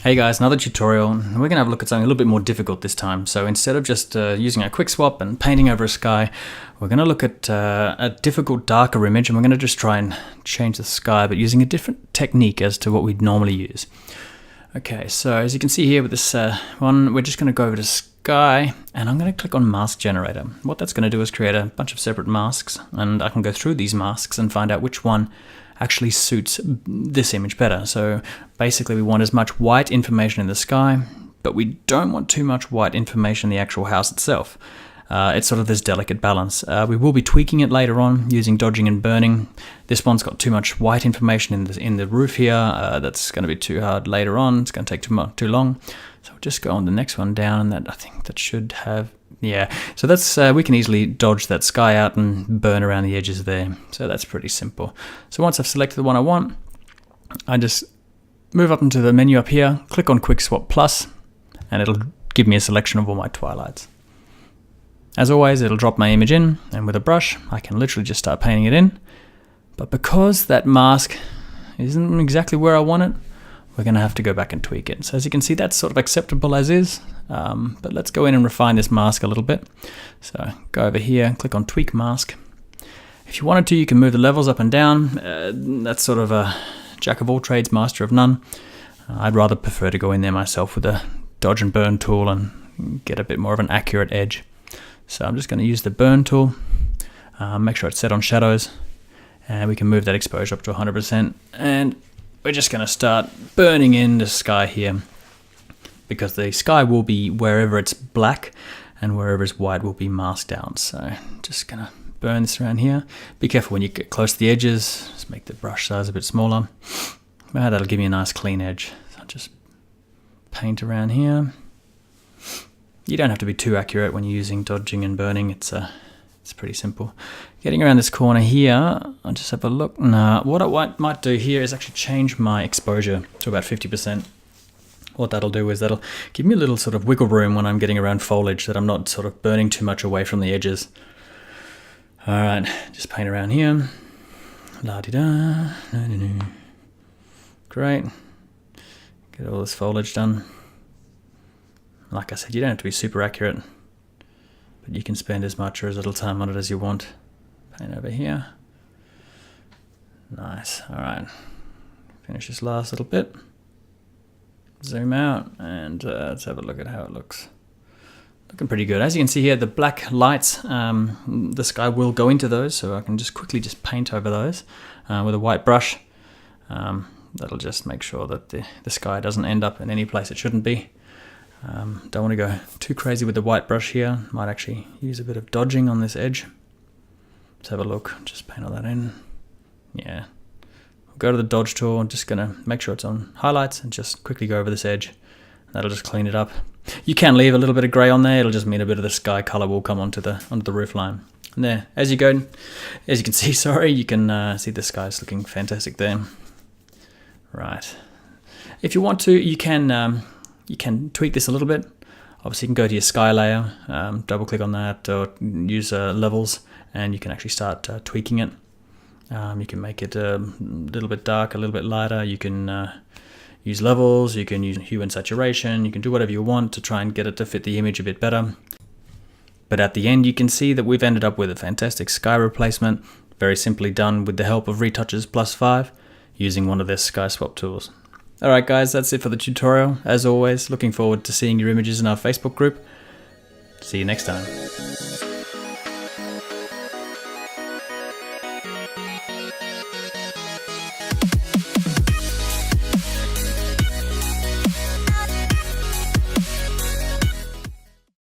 Hey guys, another tutorial. We're going to have a look at something a little bit more difficult this time. So instead of just using a quick swap and painting over a sky, we're going to look at a difficult darker image, and we're going to just try and change the sky, but using a different technique as to what we'd normally use. Okay, so as you can see here with this one, we're just going to go over to sky, and I'm going to click on mask generator. What that's going to do is create a bunch of separate masks, and I can go through these masks and find out which one actually suits this image better. So basically we want as much white information in the sky, but we don't want too much white information in the actual house itself. It's sort of this delicate balance. We will be tweaking it later on using dodging and burning. This one's got too much white information in the roof here. That's going to be too hard later on. It's going to take too long. So we'll just go on the next one down, and that I think that should have, yeah. So that's we can easily dodge that sky out and burn around the edges there. So that's pretty simple. So once I've selected the one I want, I just move up into the menu up here, click on Quick Swap Plus, and it'll give me a selection of all my twilights. As always, it'll drop my image in, and with a brush, I can literally just start painting it in. But because that mask isn't exactly where I want it, we're going to have to go back and tweak it. So as you can see, that's sort of acceptable as is, but let's go in and refine this mask a little bit. So go over here, click on Tweak Mask. If you wanted to, you can move the levels up and down. That's sort of a jack of all trades, master of none. I'd rather prefer to go in there myself with a dodge and burn tool and get a bit more of an accurate edge. So I'm just going to use the burn tool, make sure it's set on shadows, and we can move that exposure up to 100%. And we're just going to start burning in the sky here, because the sky will be wherever it's black and wherever it's white will be masked out. So just going to burn this around here. Be careful when you get close to the edges. Just make the brush size a bit smaller. That'll give you a nice clean edge. So just paint around here. You don't have to be too accurate when you're using dodging and burning. It's pretty simple. Getting around this corner here, I'll just have a look. Now, what I might do here is actually change my exposure to about 50%. What that'll do is that'll give me a little sort of wiggle room when I'm getting around foliage, that I'm not sort of burning too much away from the edges. All right, just paint around here. La-di-da. Great. Get all this foliage done. Like I said, you don't have to be super accurate, but you can spend as much or as little time on it as you want. Paint over here. Nice. All right. Finish this last little bit. Zoom out and let's have a look at how it looks. Looking pretty good. As you can see here, the black lights, the sky will go into those, so I can just quickly just paint over those with a white brush. That'll just make sure that the sky doesn't end up in any place it shouldn't be. Don't want to go too crazy with the white brush here. Might actually use a bit of dodging on this edge. Let's have a look. Just paint all that in. Yeah. We'll go to the dodge tool. I'm just going to make sure it's on highlights and just quickly go over this edge. That'll just clean it up. You can leave a little bit of grey on there. It'll just mean a bit of the sky colour will come onto the roof line. And there, as you can see, sorry, you can see the sky's looking fantastic there. Right. If you want to, you can tweak this a little bit. Obviously, you can go to your sky layer, double click on that, or use levels, and you can actually start tweaking it. You can make it a little bit dark, a little bit lighter. You can use levels, you can use hue and saturation, you can do whatever you want to try and get it to fit the image a bit better. But at the end, you can see that we've ended up with a fantastic sky replacement, very simply done with the help of Retouchers +5, using one of their sky swap tools. Alright guys, that's it for the tutorial. As always, looking forward to seeing your images in our Facebook group. See you next time.